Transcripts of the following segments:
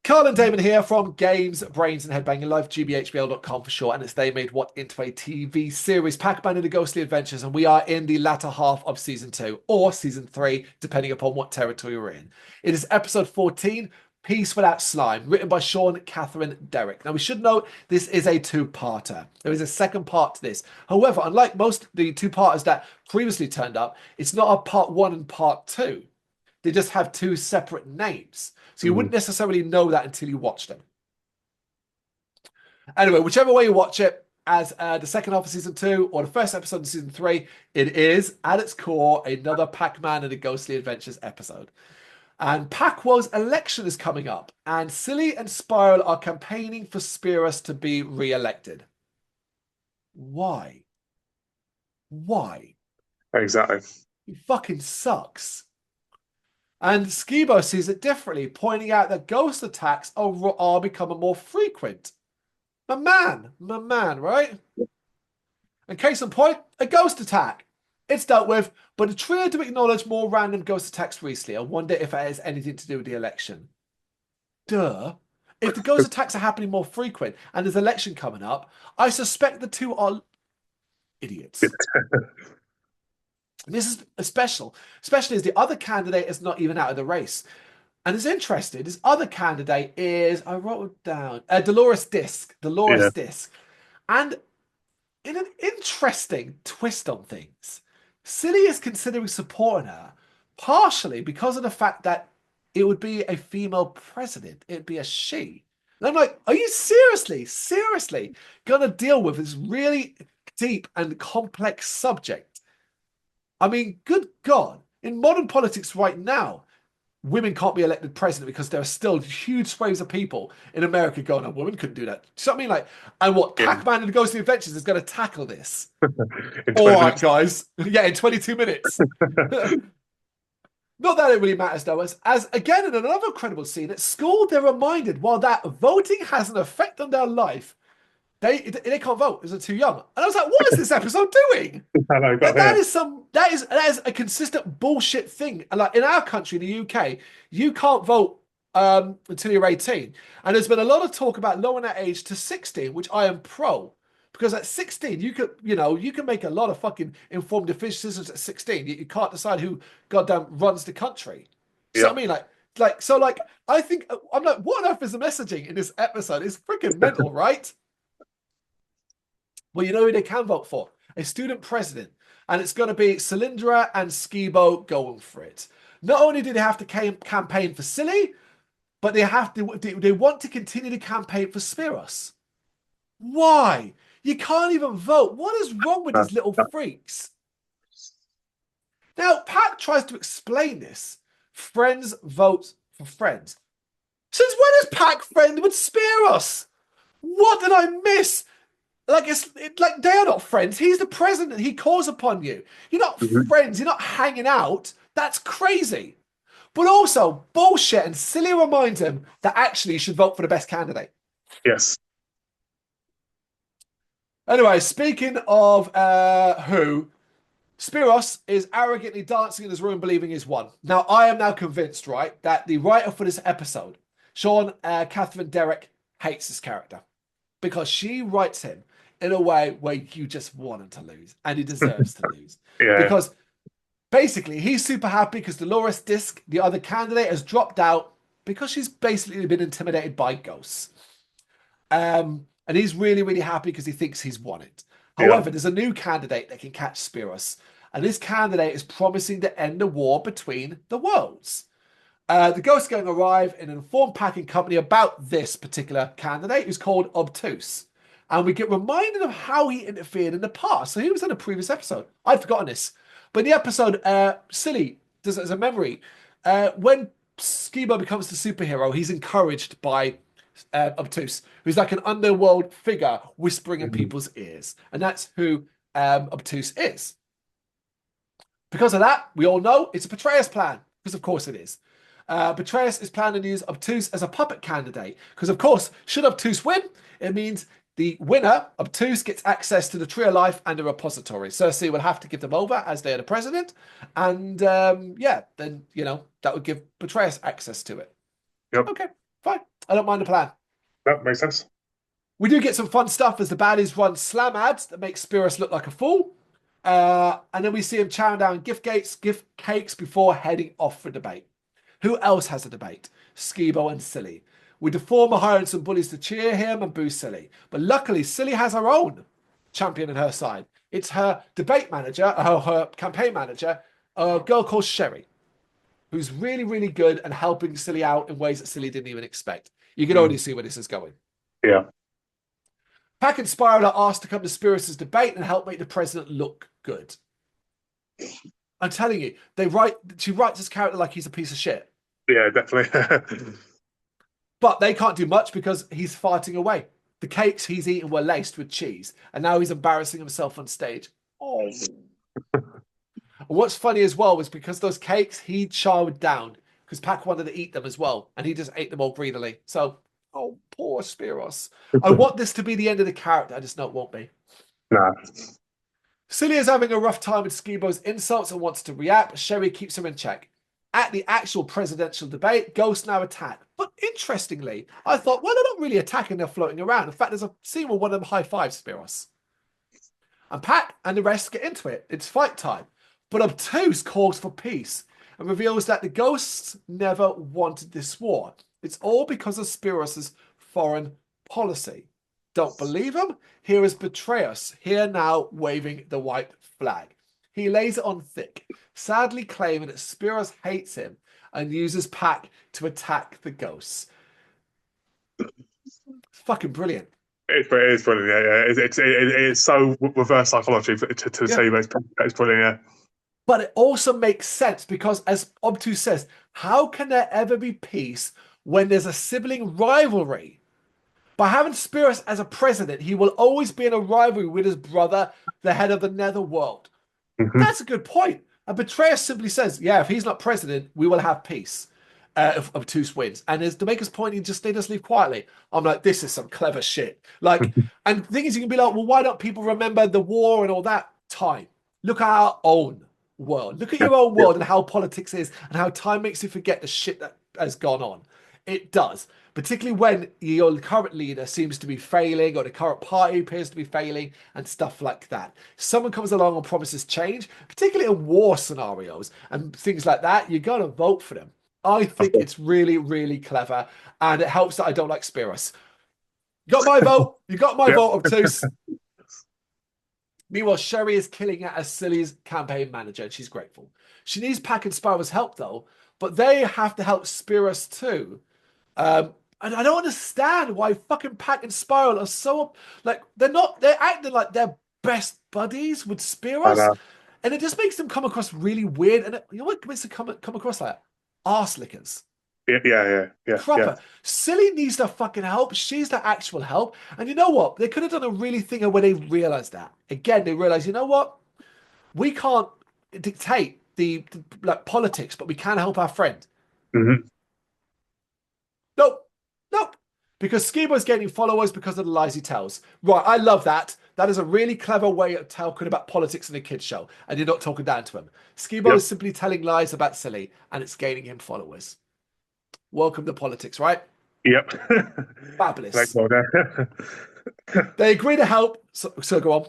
Carl and Damon here from Games, Brains and Head-Banging Life, gbhbl.com for short, and it's They Made What into a TV series, Pac-Man and the Ghostly Adventures, and we are in the latter half of Season 2, or Season 3, depending upon what territory we're in. It is Episode 14, Peace Without Slime, written by Sean, Catherine, Derek. Now, we should note this is a two-parter. There is a second part to this. However, unlike most of the two-parters that previously turned up, it's not a Part 1 and Part 2. They just have two separate names. So you wouldn't necessarily know that until you watch them. Anyway, whichever way you watch it, as the second half of Season 2 or the first episode of Season 3, it is, at its core, another Pac-Man and the Ghostly Adventures episode. And Pac-Wo's election is coming up, and Silly and Spiral are campaigning for Spearos to be re-elected. Why? Why? Exactly. He fucking sucks. And Skibo sees it differently, pointing out that ghost attacks are becoming more frequent. My man, right? And case in point, a ghost attack. It's dealt with, but the trio do acknowledge more random ghost attacks recently. I wonder if it has anything to do with the election. Duh. If the ghost attacks are happening more frequent and there's election coming up, I suspect the two are idiots. This is especially as the other candidate is not even out of the race. And it's interesting, this other candidate is, I wrote it down, Dolores Disk. And in an interesting twist on things, Silly is considering supporting her, partially because of the fact that it would be a female president. It'd be a she. And I'm like, are you seriously going to deal with this really deep and complex subject? I mean, good God, in modern politics right now, women can't be elected president because there are still huge swathes of people in America going, oh, women couldn't do that. So I mean, like, and what, Pac-Man and the Ghostly Adventures is going to tackle this? All right, guys. Yeah, in 22 minutes. Not that it really matters, though, as again, in another incredible scene, at school, they're reminded, while that voting has an effect on their life, they can't vote because they're too young. And I was like, what is this episode doing? That is a consistent bullshit thing. And like in our country, the UK, you can't vote until you're 18. And there's been a lot of talk about lowering that age to 16, which I am pro. Because at 16, you can make a lot of fucking informed decisions at 16. You can't decide who goddamn runs the country. So I mean, I think I'm like, what on earth is the messaging in this episode? It's freaking mental, right? Well, you know who they can vote for? A student president. And it's going to be Cylindra and Skibo going for it. Not only do they have to campaign for Silly, but they want to continue to campaign for Spearos. Why? You can't even vote. What is wrong with these little freaks? Now, Pac tries to explain this. Friends vote for friends. Since when is Pac friend with Spearos? What did I miss? Like like they are not friends. He's the president. He calls upon you. You're not friends. You're not hanging out. That's crazy. But also bullshit. And Silly reminds him that actually you should vote for the best candidate. Yes. Anyway, speaking of who, Spearos is arrogantly dancing in his room, believing he's won. Now I am now convinced, right, that the writer for this episode, Sean, Catherine, Derek, hates this character because she writes him in a way where you just want him to lose, and he deserves to lose. Because basically he's super happy because Dolores Disk, the other candidate, has dropped out because she's basically been intimidated by ghosts. And he's really, really happy because he thinks he's won it. However, there's a new candidate that can catch Spearos, and this candidate is promising to end the war between the worlds. The Ghost Gang arrive and inform Pac and company about this particular candidate, who's called Obtuse. And we get reminded of how he interfered in the past. So he was in a previous episode. I'd forgotten this. But in the episode, Silly does it as a memory. When Skibo becomes the superhero, he's encouraged by Obtuse, who's like an underworld figure whispering in people's ears. And that's who Obtuse is. Because of that, we all know it's a Brrraains plan. Because of course it is. Brrraains is planning to use Obtuse as a puppet candidate. Because of course, should Obtuse win, it means the winner, Obtuse, gets access to the Tree of Life and the repository. Cersei will have to give them over as they are the president. And then, that would give Brrraains access to it. Yep. Okay, fine. I don't mind the plan. That makes sense. We do get some fun stuff as the baddies run slam ads that make Spiros look like a fool. And then we see him chowing down gift cakes before heading off for debate. Who else has a debate? Skibo and Silly. With the former hiring some bullies to cheer him and boo Silly. But luckily, Silly has her own champion on her side. It's her debate manager, her campaign manager, a girl called Sherry, who's really, really good and helping Silly out in ways that Silly didn't even expect. You can already see where this is going. Yeah. Pac and Spiral are asked to come to Spiros' debate and help make the president look good. I'm telling you, she writes this character like he's a piece of shit. Yeah, definitely. But they can't do much because he's farting away. The cakes he's eaten were laced with cheese, and now he's embarrassing himself on stage. Oh. And what's funny as well was because those cakes he chowed down because Pac wanted to eat them as well, and he just ate them all greedily. So, oh, poor Spiros. I want this to be the end of the character. I just know it won't be. Nah. Silly is having a rough time with Skibo's insults and wants to react, but Sherry keeps him in check. At the actual presidential debate, Ghosts now attack. But interestingly, I thought, well, they're not really attacking, they're floating around. In fact, there's a scene where one of them high-fives Spiros. And Pac and the rest get into it. It's fight time. But Obtuse calls for peace and reveals that the Ghosts never wanted this war. It's all because of Spiros' foreign policy. Don't believe him? Here is Brrraains, here now waving the white flag. He lays it on thick, sadly claiming that Spiros hates him and uses Pac to attack the Ghosts. It's fucking brilliant. It's brilliant. Yeah. It's so reverse psychology to say, but it's brilliant. Yeah. But it also makes sense because, as Obtuse says, how can there ever be peace when there's a sibling rivalry? By having Spiros as a president, he will always be in a rivalry with his brother, the head of the Netherworld. That's a good point. And Brrraains simply says, yeah, if he's not president, we will have peace if Obtuse wins. And as to make his point, they just leave quietly. I'm like, this is some clever shit. Like, and the thing is, you can be like, well, why don't people remember the war and all that time? Look at our own world. Look at your own world and how politics is and how time makes you forget the shit that has gone on. It does. Particularly when your current leader seems to be failing or the current party appears to be failing and stuff like that. Someone comes along and promises change, particularly in war scenarios and things like that, you got to vote for them. I think it's really, really clever, and it helps that I don't like Spiros. You got my vote. You got my vote, Obtuse. Meanwhile, Sherry is killing it as Silly's campaign manager, and she's grateful. She needs Pac and Spiral's help, though, but they have to help Spiros too. And I don't understand why fucking Pac and Spiral are so like they're acting like they're best buddies with Spiros, and it just makes them come across really weird. And you know what makes them come across like arse lickers. Yeah. Proper. Yeah. Silly needs the fucking help. She's the actual help. And you know what? They could have done a really thing where they realized that. Again, they realized, you know what? We can't dictate the like politics, but we can help our friend. Nope. Because Skibo's gaining followers because of the lies he tells. Right, I love that. That is a really clever way of talking about politics in a kid's show, and you're not talking down to him. Skibo is simply telling lies about Silly, and it's gaining him followers. Welcome to politics, right? Yep. Fabulous. They agree to help. So go on.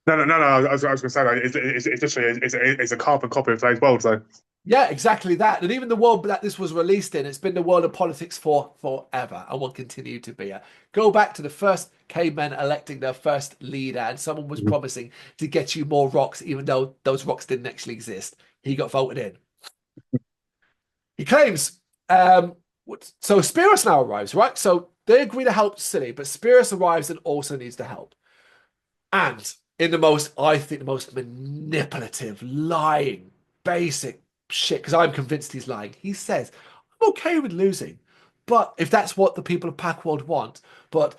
No. I was going to say like, it's a carbon copy of today's world, so. Yeah, exactly that. And even the world that this was released in, it's been the world of politics for forever and will continue to be. Go back to the first cavemen electing their first leader, and someone was promising to get you more rocks, even though those rocks didn't actually exist. He got voted in. He claims. So Spiros now arrives, right? So they agree to help Silly, but Spiros arrives and also needs to help. And in the most manipulative, lying, basic shit, because I'm convinced he's lying. He says, I'm okay with losing, but if that's what the people of Pac-World want, but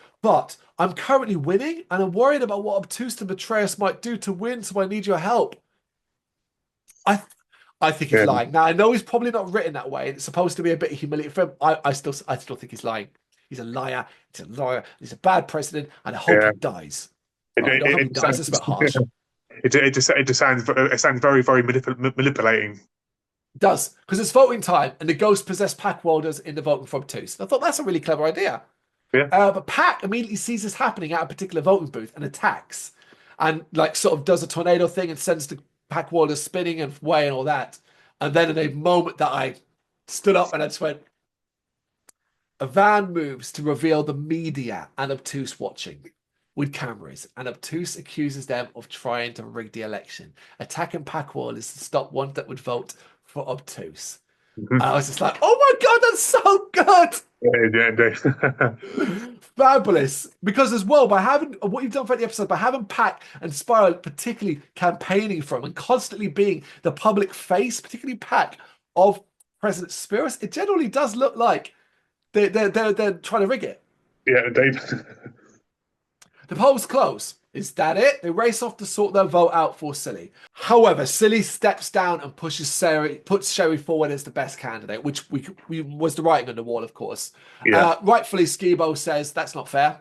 I'm currently winning and I'm worried about what Obtuse and Brrraains might do to win, so I need your help. I think he's lying. Now I know he's probably not written that way, and it's supposed to be a bit humiliating for him. I still think he's lying. He's a liar. He's a lawyer. He's a bad president, and I hope he dies. That's a bit harsh. It sounds very, very manipulating. Does, because it's voting time and the ghost possessed Pac Walders in the voting for obtuse. I thought that's a really clever idea. Yeah. But Pac immediately sees this happening at a particular voting booth and attacks, and like sort of does a tornado thing and sends the Pac Walders spinning and away and all that. And then in a moment that I stood up and I just went, a van moves to reveal the media and obtuse watching with cameras, and obtuse accuses them of trying to rig the election, attacking Pac Walders to stop one that would vote for obtuse. Mhm. I was just like, oh my God, that's so good. Yeah, indeed. Fabulous. Because as well, by having what you've done for the episode, by having Pac and Spiral particularly campaigning for him and constantly being the public face, particularly Pac, of President Spiros, it generally does look like they're trying to rig it. Yeah, indeed. The polls close. Is that it? They race off to sort their vote out for Silly. However, Silly steps down and puts Sherry forward as the best candidate, which we was the writing on the wall, of course. Yeah. Rightfully, Skibo says that's not fair,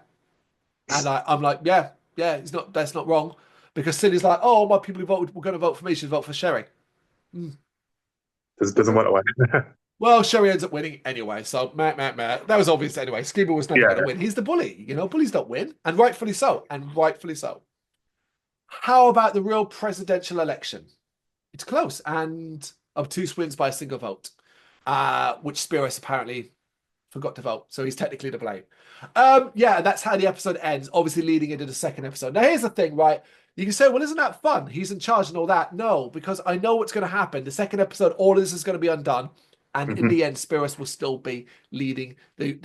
and I'm like, yeah, that's not wrong, because Silly's like, oh, my people who voted were going to vote for me should vote for Sherry. Doesn't work that way. Well, Sherry ends up winning anyway, so that was obvious anyway. Skibo was never Yeah. going to win. He's the bully, bullies don't win, and rightfully so, How about the real presidential election? It's close, and Obtuse wins by a single vote, which Spiros apparently forgot to vote, so he's technically to blame. Yeah, that's how the episode ends, obviously leading into the second episode. Now, here's the thing, right? You can say, well, isn't that fun? He's in charge and all that. No, because I know what's going to happen. The second episode, all of this is going to be undone. And in the end, Spiros will still be leading will be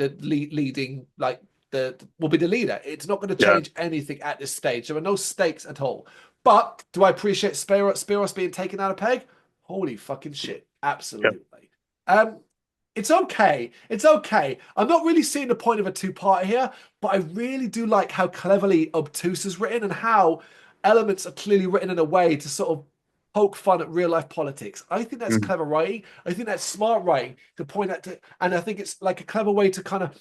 the leader. It's not going to change anything at this stage. There are no stakes at all. But do I appreciate Spiros being taken out of peg? Holy fucking shit. Absolutely. It's okay. It's okay. I'm not really seeing the point of a two-parter here, but I really do like how cleverly Obtuse is written and how elements are clearly written in a way to sort of poke fun at real life politics. I think that's clever writing. I think that's smart writing to point out to, and I think it's like a clever way to kind of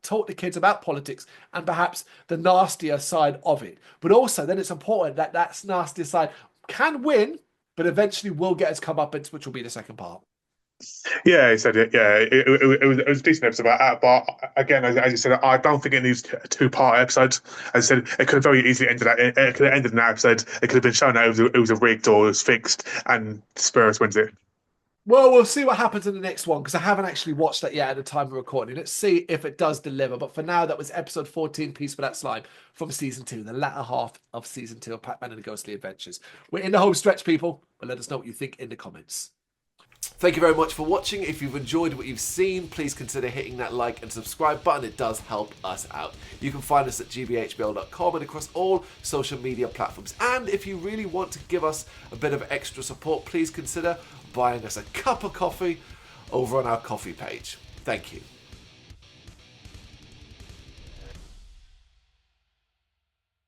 talk to kids about politics and perhaps the nastier side of it. But also, then it's important that that nastier side can win, but eventually will get its comeuppance, which will be the second part. Yeah, he said it. Yeah, it was a decent episode about that. But again, as you said, I don't think it needs a two-part episode. As I said, it could have very easily ended that. It could have ended in that episode. It could have been shown that it was a rigged or it was fixed, and Spurs wins it. Well, we'll see what happens in the next one because I haven't actually watched that yet at the time of recording. Let's see if it does deliver. But for now, that was episode 14, Peace Without Slime, from season 2, the latter half of season 2 of Pac-Man and the Ghostly Adventures. We're in the home stretch, people, but let us know what you think in the comments. Thank you very much for watching. If you've enjoyed what you've seen, please consider hitting that like and subscribe button. It does help us out. You can find us at gbhbl.com and across all social media platforms. And if you really want to give us a bit of extra support, please consider buying us a cup of coffee over on our coffee page. Thank you.